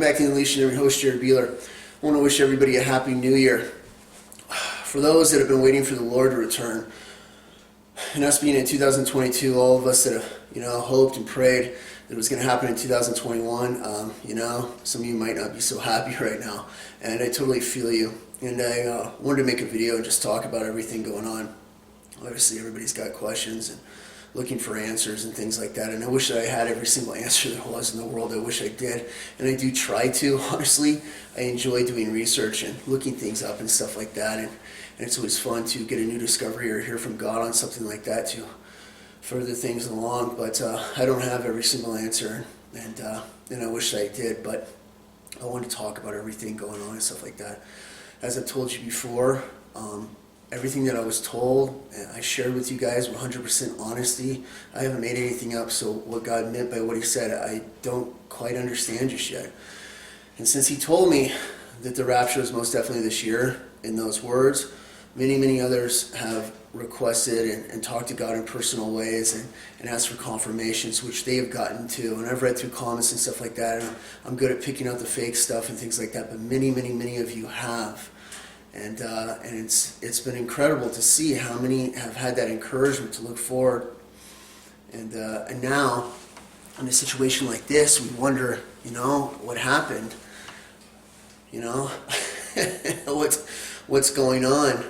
back to the Unleashed, your host, Jared Beeler. I want to wish everybody a happy new year. For those that have been waiting for the Lord to return, and us being in 2022, all of us that have, hoped and prayed that it was going to happen in 2021, some of you might not be so happy right now, and I totally feel you. And I wanted to make a video and just talk about everything going on. Obviously, everybody's got questions and looking for answers and things like that, and I wish that I had every single answer there was in the world. I wish I did, and I do try to. Honestly, I enjoy doing research and looking things up and stuff like that, and it's always fun to get a new discovery or hear from God on something like that to further things along, but I don't have every single answer, and I wish I did, but I want to talk about everything going on and stuff like that. As I told you before, everything that I was told, I shared with you guys 100% honesty. I haven't made anything up, so what God meant by what he said, I don't quite understand just yet. And since he told me that the rapture is most definitely this year, in those words, many others have requested and talked to God in personal ways and asked for confirmations, which they have gotten to. And I've read through comments and stuff like that, and I'm good at picking out the fake stuff and things like that, but many of you have. And it's been incredible to see how many have had that encouragement to look forward. And now, in a situation like this, we wonder, what happened? What's going on?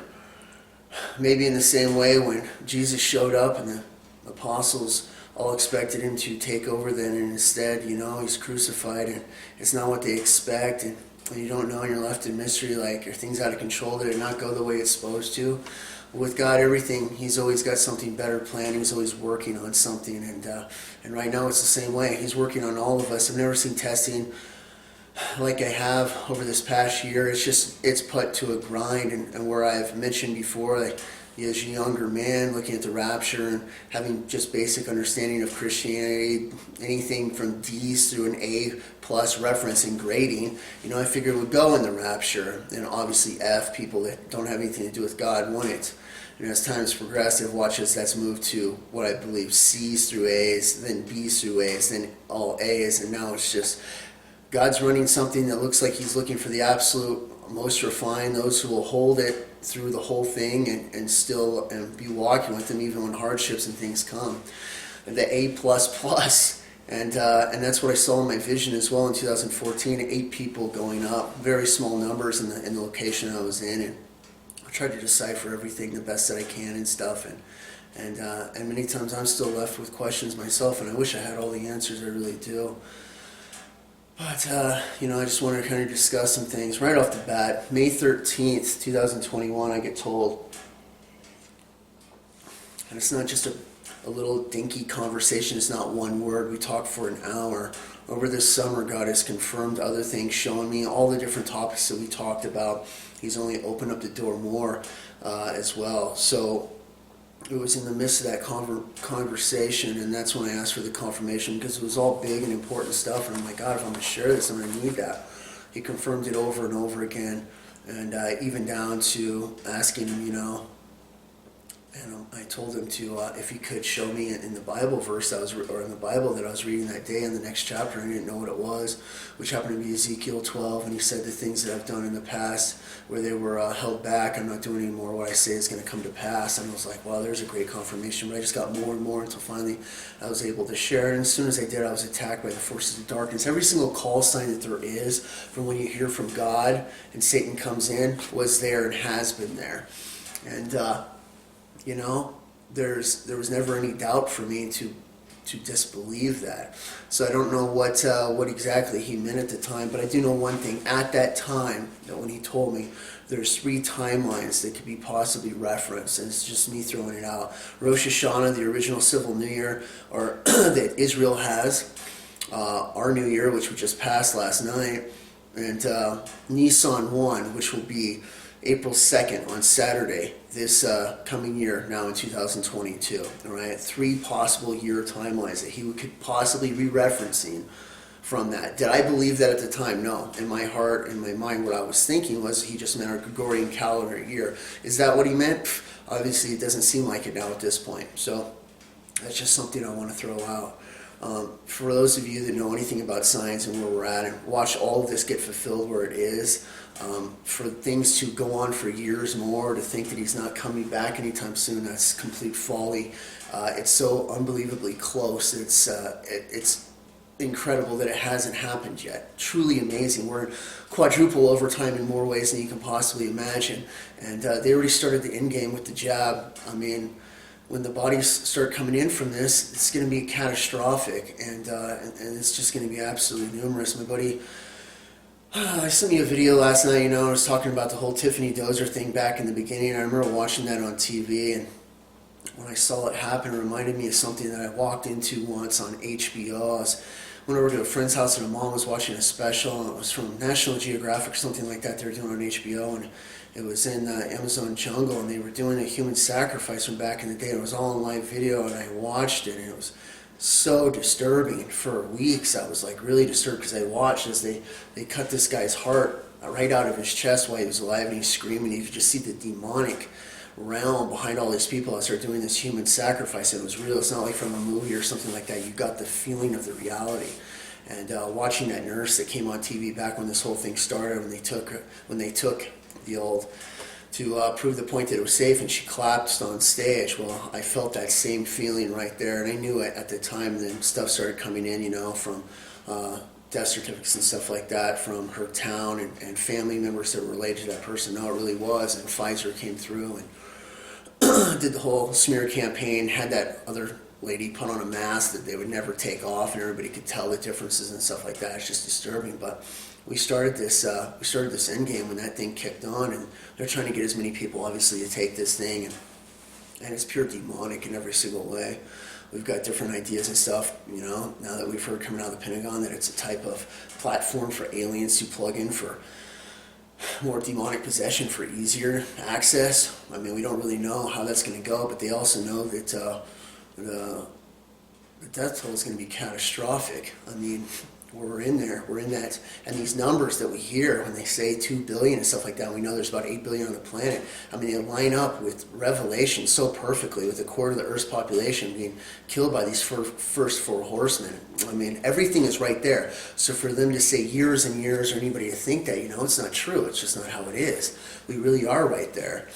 Maybe in the same way when Jesus showed up and the apostles all expected him to take over then, and instead, he's crucified, and it's not what they expect, and you don't know, and you're left in mystery, like, are things out of control? Did it not go the way it's supposed to? With God, everything, he's always got something better planned. He's always working on something, and right now it's the same way. He's working on all of us. I've never seen testing like I have over this past year. It's put to a grind, and where I've mentioned before, like, as a younger man looking at the rapture and having just basic understanding of Christianity, anything from D's through an A plus reference in grading, I figured it would go in the rapture. And obviously F, people that don't have anything to do with God, wouldn't. And as time has progressed, I've watched as that's moved to what I believe C's through A's, then B's through A's, then all A's, and now it's just God's running something that looks like he's looking for the absolute most refined, those who will hold it through the whole thing and still be walking with him even when hardships and things come. And the A++, and that's what I saw in my vision as well in 2014. 8 people going up, very small numbers in the location I was in, and I tried to decipher everything the best that I can and stuff, and many times I'm still left with questions myself, and I wish I had all the answers. I really do. But, I just wanted to kind of discuss some things. Right off the bat, May 13th, 2021, I get told, and it's not just a little dinky conversation, it's not one word. We talked for an hour. Over this summer, God has confirmed other things, showing me all the different topics that we talked about. He's only opened up the door more as well. So it was in the midst of that conversation, and that's when I asked for the confirmation, because it was all big and important stuff, and I'm like, God, if I'm going to share this, I'm going to need that. He confirmed it over and over again, and even down to asking him, and I told him to, if he could show me in the Bible verse or in the Bible that I was reading that day in the next chapter. I didn't know what it was, which happened to be Ezekiel 12, and he said the things that I've done in the past where they were held back, I'm not doing anymore. What I say is going to come to pass. And I was like, wow, there's a great confirmation. But I just got more and more until finally I was able to share it. And as soon as I did, I was attacked by the forces of darkness. Every single call sign that there is from when you hear from God and Satan comes in was there and has been there. And there was never any doubt for me to disbelieve that. So I don't know what exactly he meant at the time, but I do know one thing. At that time, that when he told me, there's 3 timelines that could be possibly referenced, and it's just me throwing it out. Rosh Hashanah, the original civil new year, or that Israel has, our new year, which we just passed last night, and Nisan 1, which will be April 2nd on Saturday this coming year, now in 2022. All right, 3 possible year timelines that he could possibly be referencing from that. Did I believe that at the time? No. In my heart, in my mind, what I was thinking was he just meant our Gregorian calendar year. Is that what he meant? Obviously, it doesn't seem like it now at this point. So that's just something I want to throw out. For those of you that know anything about science and where we're at, and watch all of this get fulfilled where it is, for things to go on for years more, to think that he's not coming back anytime soon, that's complete folly. It's so unbelievably close. It's incredible that it hasn't happened yet. Truly amazing. We're in quadruple overtime in more ways than you can possibly imagine. And they already started the end game with the jab. I mean, when the bodies start coming in from this, it's going to be catastrophic, and it's just going to be absolutely numerous. My buddy, I sent me a video last night. I was talking about the whole Tiffany Dozier thing back in the beginning. I remember watching that on TV, and when I saw it happen, it reminded me of something that I walked into once on HBO. I went over to a friend's house, and a mom was watching a special, and it was from National Geographic or something like that they were doing on HBO, and it was in the Amazon jungle, and they were doing a human sacrifice from back in the day. It was all in live video, and I watched it, and it was so disturbing. For weeks, I was like really disturbed because I watched as they cut this guy's heart right out of his chest while he was alive, and he's screaming. You could just see the demonic realm behind all these people as they're doing this human sacrifice. It was real. It's not like from a movie or something like that. You got the feeling of the reality. And watching that nurse that came on TV back when this whole thing started, when they took the old to prove the point that it was safe, and she collapsed on stage. Well, I felt that same feeling right there, and I knew it at the time. Then stuff started coming in, from death certificates and stuff like that from her town, and family members that were related to that person. No, it really was. And Pfizer came through and did the whole smear campaign, had that other lady put on a mask that they would never take off, and everybody could tell the differences and stuff like that. It's just disturbing. But we started this end game when that thing kicked on, and they're trying to get as many people, obviously, to take this thing, and it's pure demonic in every single way. We've got different ideas and stuff, now that we've heard coming out of the Pentagon that it's a type of platform for aliens to plug in for more demonic possession, for easier access. I mean, we don't really know how that's going to go, but they also know that the death toll is going to be catastrophic. I mean, we're in that, and these numbers that we hear when they say 2 billion and stuff like that, we know there's about 8 billion on the planet. I mean, they line up with Revelation so perfectly, with a quarter of the Earth's population being killed by these first four horsemen. I mean, everything is right there. So for them to say years and years, or anybody to think that, it's not true. It's just not how it is. We really are right there.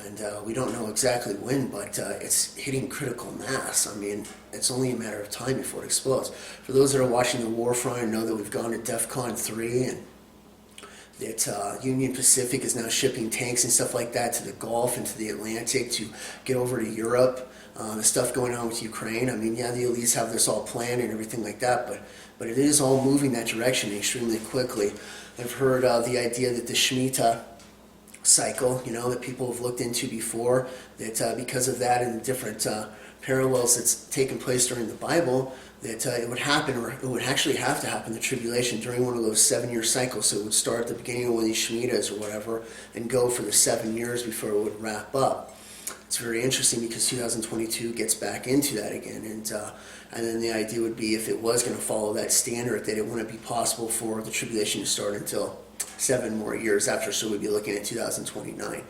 And we don't know exactly when, but it's hitting critical mass. I mean, it's only a matter of time before it explodes. For those that are watching the war front and know that we've gone to DEFCON 3, and that Union Pacific is now shipping tanks and stuff like that to the Gulf and to the Atlantic to get over to Europe. The stuff going on with Ukraine. I mean, yeah, the elites have this all planned and everything like that, but it is all moving that direction extremely quickly. I've heard the idea that the Shemitah cycle, that people have looked into before, that because of that and the different parallels that's taken place during the Bible, that it would happen, or it would actually have to happen, the tribulation, during one of those 7-year cycles. So it would start at the beginning of one of these Shemitahs or whatever, and go for the 7 years before it would wrap up. It's very interesting because 2022 gets back into that again, and then the idea would be, if it was going to follow that standard, that it wouldn't be possible for the tribulation to start until 7 more years after, so we'd be looking at 2029.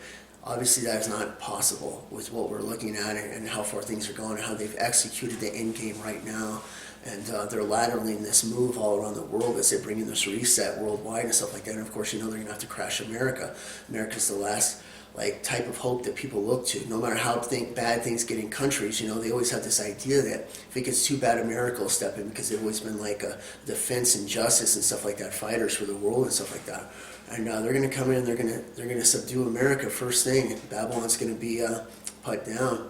Obviously, that is not possible with what we're looking at and how far things are going and how they've executed the end game right now. And they're lateraling this move all around the world as they bring in this reset worldwide and stuff like that. And of course, they're going to have to crash America. America's the last type of hope that people look to. No matter how bad things get in countries, they always have this idea that if it gets too bad, America will step in, because they've always been like a defense and justice and stuff like that, fighters for the world and stuff like that. And they're going to come in and they're going to subdue America first thing. And Babylon's going to be put down,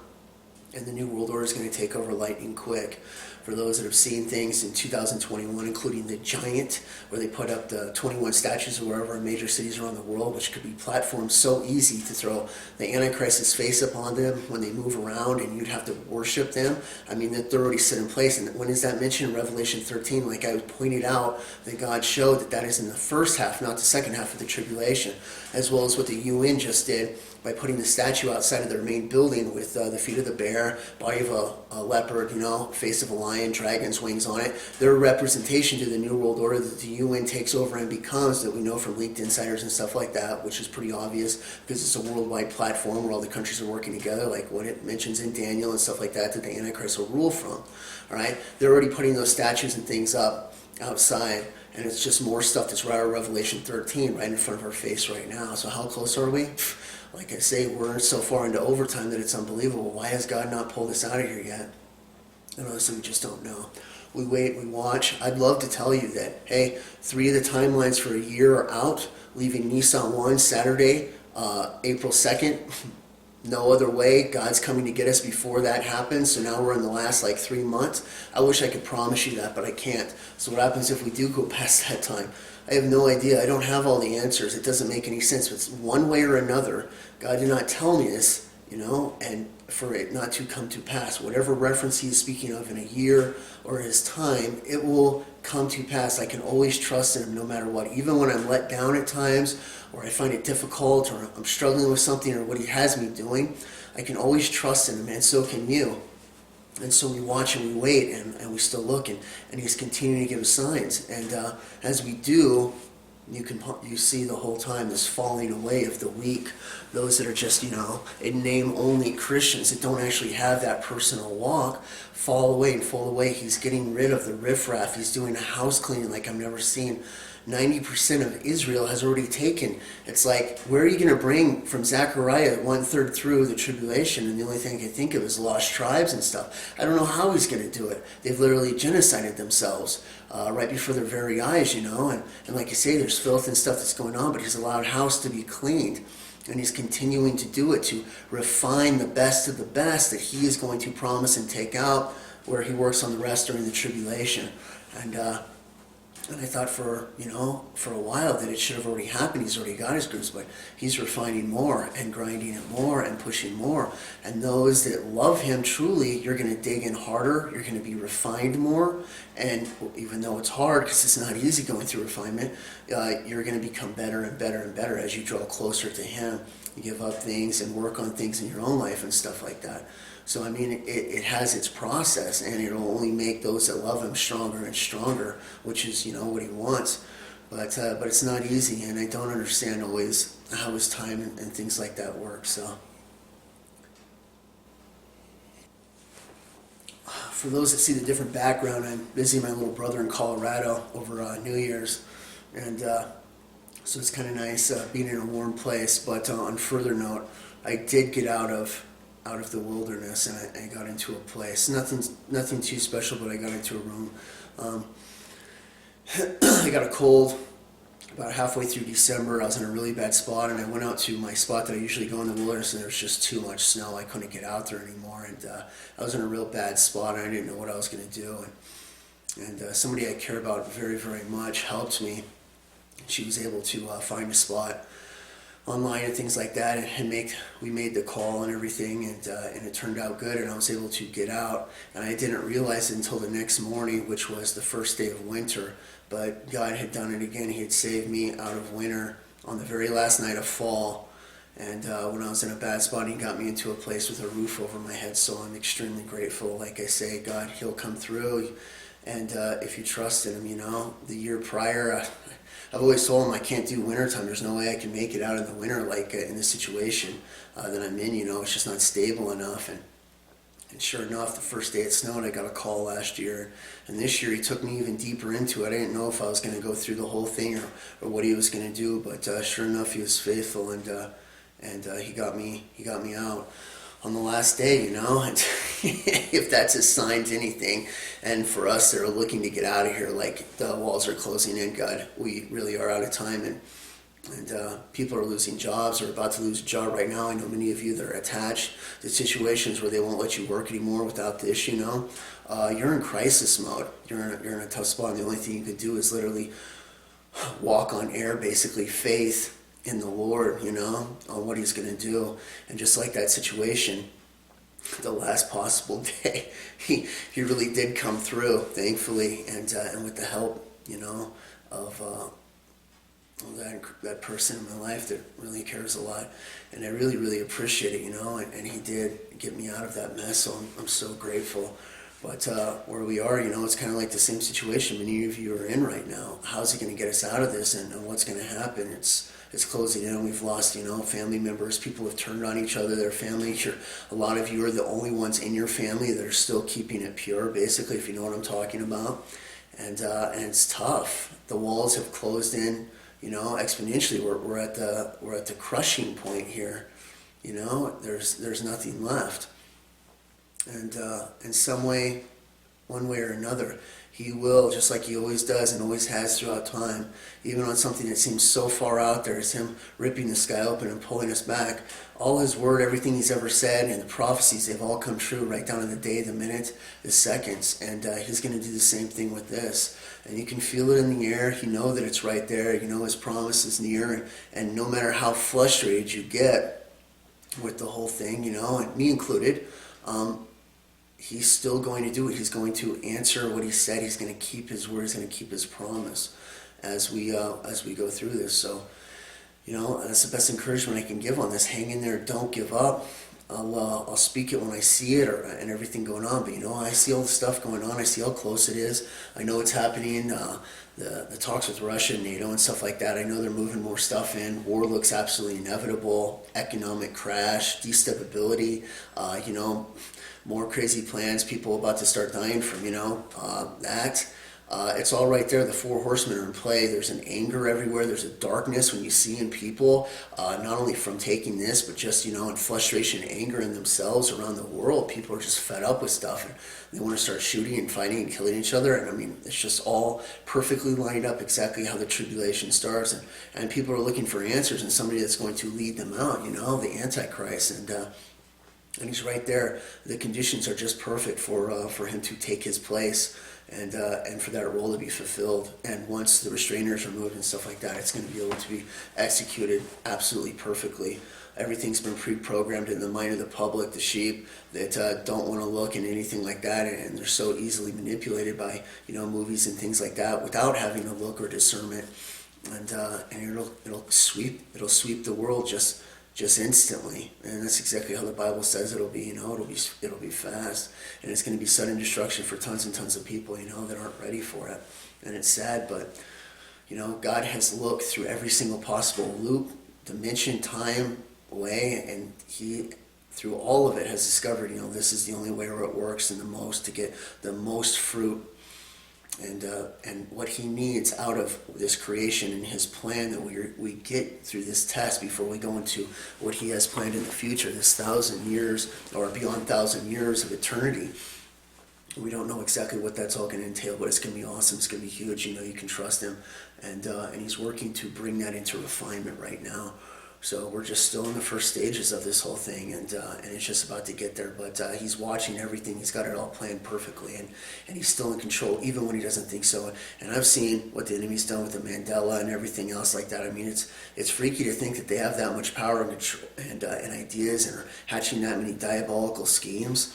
and the New World Order is going to take over lightning quick. For those that have seen things in 2021, including the giant, where they put up the 21 statues or wherever in major cities around the world, which could be platforms so easy to throw the Antichrist's face up on them when they move around, and you'd have to worship them. I mean, they're already set in place. And when is that mentioned? In Revelation 13, like I pointed out, that God showed that is in the first half, not the second half of the tribulation, as well as what the UN just did by putting the statue outside of their main building with the feet of the bear bear, body of a leopard, face of a lion, dragon's wings on it. They're a representation to the New World Order that the UN takes over and becomes, that we know from leaked insiders and stuff like that, which is pretty obvious because it's a worldwide platform where all the countries are working together, like what it mentions in Daniel and stuff like that the Antichrist will rule from. All right, they're already putting those statues and things up outside, and it's just more stuff that's right out of Revelation 13 right in front of our face right now. So how close are we? Like I say, we're so far into overtime that it's unbelievable. Why has God not pulled us out of here yet? And honestly, we just don't know. We wait, we watch. I'd love to tell you that, hey, 3 of the timelines for a year are out, leaving Nissan 1 Saturday, April 2nd. No other way. God's coming to get us before that happens. So now we're in the last 3 months. I wish I could promise you that, but I can't. So what happens if we do go past that time? I have no idea. I don't have all the answers. It doesn't make any sense. But one way or another, God did not tell me this, and for it not to come to pass. Whatever reference he's speaking of in a year or his time, it will come to pass. I can always trust in him no matter what. Even when I'm let down at times, or I find it difficult, or I'm struggling with something, or what he has me doing, I can always trust in him, and so can you. And so we watch and we wait, and we still look, and he's continuing to give us signs. And as we do, you see the whole time this falling away of the weak, those that are just, in name only Christians that don't actually have that personal walk, fall away and fall away. He's getting rid of the riffraff. He's doing a house cleaning like I've never seen. 90% of Israel has already taken. It's like, where are you going to bring from Zechariah 1/3 through the tribulation? And the only thing I can think of is lost tribes and stuff. I don't know how he's going to do it. They've literally genocided themselves right before their very eyes, And like you say, there's filth and stuff that's going on, but he's allowed house to be cleaned. And he's continuing to do it, to refine the best of the best that he is going to promise and take out, where he works on the rest during the tribulation. And I thought for a while that it should have already happened. He's already got his groups, but he's refining more and grinding it more and pushing more. And those that love him truly, you're going to dig in harder. You're going to be refined more. And even though it's hard, because it's not easy going through refinement, you're going to become better and better and better as you draw closer to him. You give up things and work on things in your own life and stuff like that. So, it has its process, and it'll only make those that love him stronger and stronger, which is, what he wants. But it's not easy, and I don't understand always how his time and things like that work. So, for those that see the different background, I'm visiting my little brother in Colorado over New Year's, and so it's kind of nice being in a warm place. But on further note, I did get out of the wilderness, and I got into a place. Nothing too special, but I got into a room. I got a cold about halfway through December. I was in a really bad spot, and I went out to my spot that I usually go in the wilderness, and there was just too much snow. I couldn't get out there anymore, and I was in a real bad spot, and I didn't know what I was going to do. And somebody I care about very, very much helped me. She was able to find a spot online and things like that, and we made the call and everything, and it turned out good, and I was able to get out. And I didn't realize it until the next morning, which was the first day of winter. But God had done it again. He had saved me out of winter on the very last night of fall. And when I was in a bad spot, he got me into a place with a roof over my head. So I'm extremely grateful. Like I say, God, he'll come through. And if you trust in him, the year prior, I've always told him I can't do wintertime. There's no way I can make it out in the winter in the situation that I'm in. It's just not stable enough. And sure enough, the first day it snowed, I got a call last year. And this year he took me even deeper into it. I didn't know if I was going to go through the whole thing or what he was going to do. But sure enough, he was faithful, and he got me out on the last day, and if that's a sign to anything. And for us that are looking to get out of here, like the walls are closing in, God, we really are out of time, and people are losing jobs or about to lose a job right now. I know many of you that are attached to situations where they won't let you work anymore without this, you're in crisis mode. You're in a tough spot, and the only thing you can do is literally walk on air, basically faith in the Lord, on what he's going to do. And just like that situation, the last possible day, he really did come through, thankfully, and with the help, that person in my life that really cares a lot, and I really, really appreciate it, and he did get me out of that mess, so I'm so grateful. But where we are, it's kind of like the same situation many of you are in right now. How's he going to get us out of this, and what's going to happen? It's closing in. We've lost, family members. People have turned on each other, their family. A lot of you are the only ones in your family that are still keeping it pure, basically, if you know what I'm talking about. And it's tough. The walls have closed in, exponentially. We're at the crushing point here. There's nothing left. And in some way, one way or another, he will, just like he always does and always has throughout time, even on something that seems so far out there as him ripping the sky open and pulling us back. All his word, everything he's ever said, and the prophecies, they've all come true right down to the day, the minute, the seconds. And he's going to do the same thing with this. And you can feel it in the air. You know that it's right there. You know his promise is near. And no matter how frustrated you get with the whole thing, and me included, he's still going to do it. He's going to answer what he said. He's going to keep his word. He's going to keep his promise as we go through this. So, that's the best encouragement I can give on this. Hang in there. Don't give up. I'll speak it when I see it and everything going on. But, I see all the stuff going on. I see how close it is. I know it's happening. The talks with Russia and NATO and stuff like that. I know they're moving more stuff in. War looks absolutely inevitable. Economic crash, destability, more crazy plans, people about to start dying from, that. It's all right there. The four horsemen are in play. There's an anger everywhere. There's a darkness when you see in people, not only from taking this, but just, in frustration and anger in themselves around the world. People are just fed up with stuff, and they want to start shooting and fighting and killing each other. And it's just all perfectly lined up exactly how the tribulation starts. And people are looking for answers and somebody that's going to lead them out, the Antichrist. And he's right there. The conditions are just perfect for him to take his place and for that role to be fulfilled. And once the restrainers are removed and stuff like that, it's going to be able to be executed absolutely perfectly. Everything's been pre-programmed in the mind of the public, the sheep that don't want to look and anything like that, and they're so easily manipulated by movies and things like that without having a look or discernment. And it'll sweep the world just instantly. And that's exactly how the Bible says it'll be. It'll be fast, and it's going to be sudden destruction for tons and tons of people that aren't ready for it. And it's sad, but God has looked through every single possible loop, dimension, time, way, and he through all of it has discovered this is the only way where it works and the most to get the most fruit. And what he needs out of this creation and his plan that we get through this test before we go into what he has planned in the future, this 1,000 years or beyond 1,000 years of eternity. We don't know exactly what that's all going to entail, but it's going to be awesome. It's going to be huge. You can trust him, and he's working to bring that into refinement right now. So we're just still in the first stages of this whole thing, and it's just about to get there. But he's watching everything. He's got it all planned perfectly, and he's still in control, even when he doesn't think so. And I've seen what the enemy's done with the Mandela and everything else like that. It's freaky to think that they have that much power and control and ideas and are hatching that many diabolical schemes.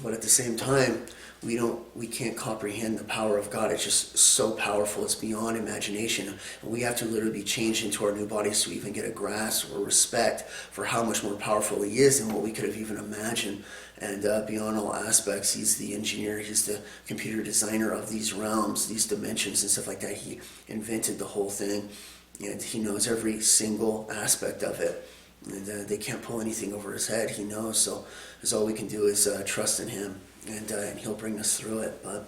But at the same time, we can't comprehend the power of God. It's just so powerful. It's beyond imagination. And we have to literally be changed into our new bodies to even get a grasp or respect for how much more powerful he is than what we could have even imagined. And beyond all aspects, he's the engineer, he's the computer designer of these realms, these dimensions and stuff like that. He invented the whole thing, and he knows every single aspect of it. And they can't pull anything over his head. He knows, so all we can do is trust in him, and he'll bring us through it. But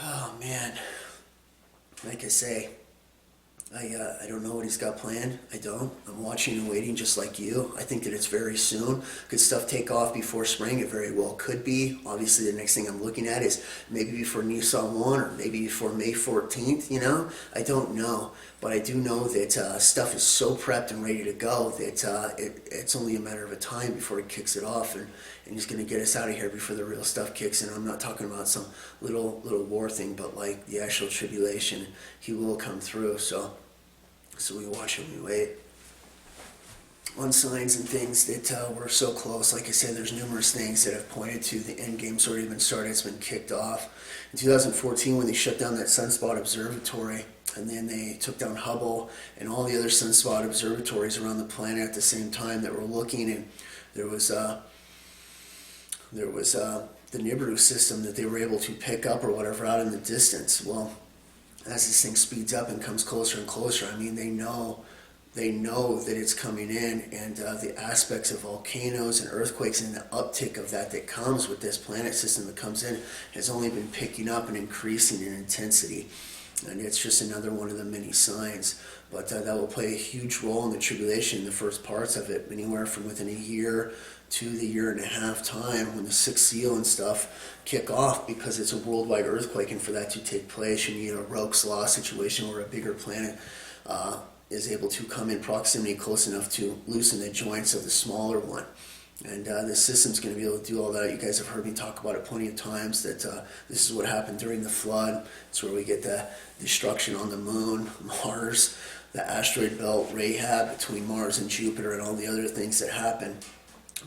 oh man, like I say, I don't know what he's got planned. I don't. I'm watching and waiting just like you. I think that it's very soon. Could stuff take off before spring? It very well could be. Obviously, the next thing I'm looking at is maybe before Nissan 1 or maybe before May 14th, I don't know. But I do know that stuff is so prepped and ready to go that it's only a matter of a time before he kicks it off. And he's going to get us out of here before the real stuff kicks in. I'm not talking about some little war thing, but like the actual tribulation. He will come through. So we watch and we wait on signs and things that we're so close. Like I said, there's numerous things that have pointed to the end game's already been started. It's been kicked off. In 2014, when they shut down that Sunspot Observatory, And then they took down Hubble and all the other sunspot observatories around the planet at the same time that were looking. And there was the Nibiru system that they were able to pick up or whatever out in the distance. Well, as this thing speeds up and comes closer and closer, I mean, they know that it's coming in, and the aspects of volcanoes and earthquakes and the uptick of that comes with this planet system that comes in has only been picking up and increasing in intensity. And it's just another one of the many signs. But that will play a huge role in the tribulation, the first parts of it, anywhere from within a year to the year and a half time when the sixth seal and stuff kick off, because it's a worldwide earthquake, and for that to take place you need a Roke's Law situation where a bigger planet is able to come in proximity close enough to loosen the joints of the smaller one. And the system's going to be able to do all that. You guys have heard me talk about it plenty of times, that this is what happened during the flood. It's where we get the destruction on the moon, Mars, the asteroid belt, Rahab between Mars and Jupiter, and all the other things that happen.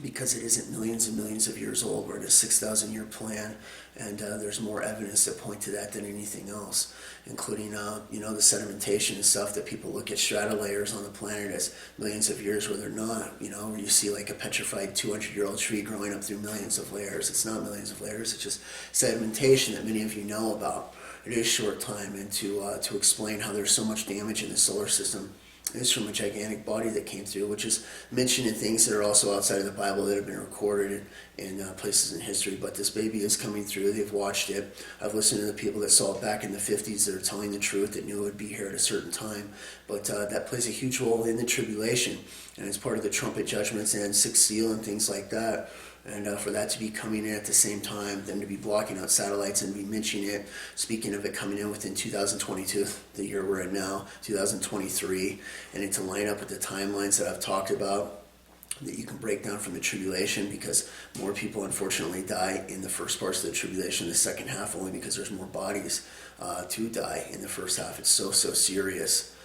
Because it isn't millions and millions of years old, we're in a 6,000-year plan, and there's more evidence that point to that than anything else, including the sedimentation and stuff, that people look at strata layers on the planet as millions of years where they're not. Where you see like a petrified 200-year-old tree growing up through millions of layers. It's not millions of layers. It's just sedimentation that many of you know about. It is short time, and to explain how there's so much damage in the solar system is from a gigantic body that came through, which is mentioned in things that are also outside of the Bible that have been recorded in places in history. But this baby is coming through. They've watched it. I've listened to the people that saw it back in the 50s that are telling the truth, that knew it would be here at a certain time. But that plays a huge role in the tribulation, and it's part of the trumpet judgments and sixth seal and things like that. And for that to be coming in at the same time, them to be blocking out satellites and be mentioning it, speaking of it coming in within 2022, the year we're in now, 2023, and it to line up with the timelines that I've talked about, that you can break down from the tribulation, because more people unfortunately die in the first parts of the tribulation, the second half, only because there's more bodies to die in the first half. It's so serious.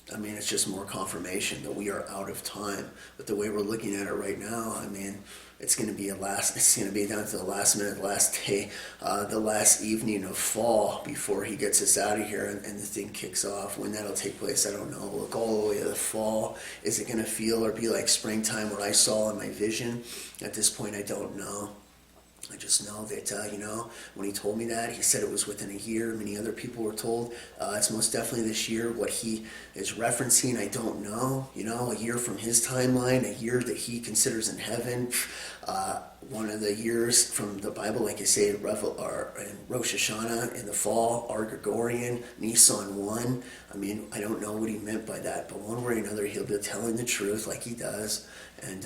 It's just more confirmation that we are out of time. But the way we're looking at it right now, it's going to be down to the last minute, last day, the last evening of fall before he gets us out of here, and the thing kicks off. When that'll take place, I don't know. Look all the way to the fall. Is it going to feel or be like springtime, what I saw in my vision? At this point, I don't know. I just know that, when he told me that, he said it was within a year. Many other people were told it's most definitely this year. What he is referencing, I don't know. A year from his timeline, a year that he considers in heaven. One of the years from the Bible, like I say, in Rosh Hashanah in the fall, our Gregorian, Nisan 1. I don't know what he meant by that, but one way or another, he'll be telling the truth like he does. And,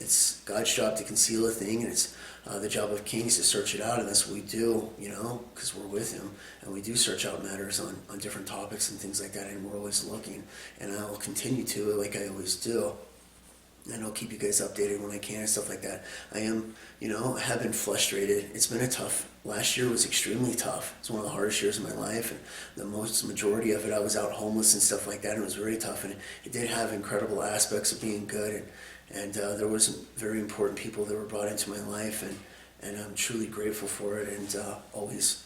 it's God's job to conceal a thing, and it's the job of kings to search it out, and that's what we do, because we're with him, and we do search out matters on different topics and things like that, and we're always looking, and I will continue to, like I always do. And I'll keep you guys updated when I can and stuff like that. I am, have been frustrated. It's been last year was extremely tough. It's one of the hardest years of my life, and the majority of it I was out homeless and stuff like that, and it was very tough, and it did have incredible aspects of being good, and there was some very important people that were brought into my life, and I'm truly grateful for it, and always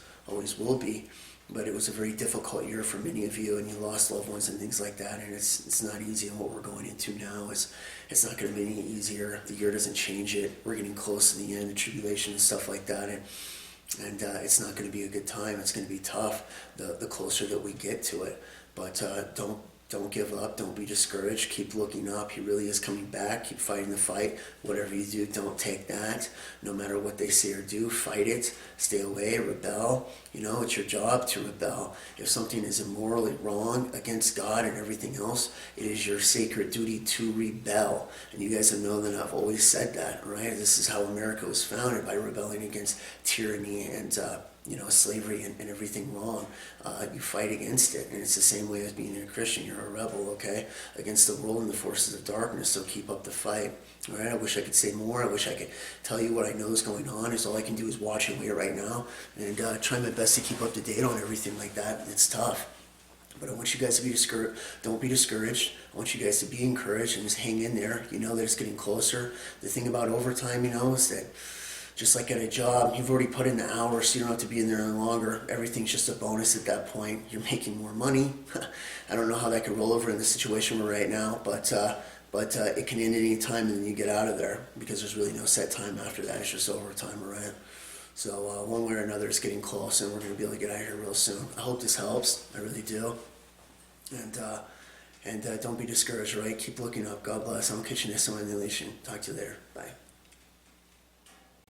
will be. But it was a very difficult year for many of you, and you lost loved ones and things like that, and it's not easy. And what we're going into now it's not going to be any easier. The year doesn't change it. We're getting close to the end, the tribulation and stuff like that, and it's not going to be a good time. It's going to be tough the closer that we get to it. But don't give up. Don't be discouraged. Keep looking up. He really is coming back. Keep fighting the fight. Whatever you do, don't take that. No matter what they say or do, fight it. Stay away. Rebel. It's your job to rebel. If something is immorally wrong against God and everything else, it is your sacred duty to rebel. And you guys have known that I've always said that, right? This is how America was founded, by rebelling against tyranny and slavery and everything wrong. You fight against it, and it's the same way as being a Christian. You're a rebel, okay, against the world and the forces of darkness, so keep up the fight. All right, I wish I could say more. I wish I could tell you what I know is going on. All I can do is watch and wait right now, and try my best to keep up to date on everything like that. It's tough. But I want you guys to be discouraged. Don't be discouraged. I want you guys to be encouraged and just hang in there. That it's getting closer. The thing about overtime, is that Just like at a job, you've already put in the hours, so you don't have to be in there any longer. Everything's just a bonus at that point. You're making more money. I don't know how that could roll over in the situation we're right now, but it can end at any time, and then you get out of there because there's really no set time after that. It's just overtime, right? So one way or another, it's getting close, and we're going to be able to get out of here real soon. I hope this helps. I really do. And don't be discouraged, right? Keep looking up. God bless. I'm catching this on the Talk to you later. Bye.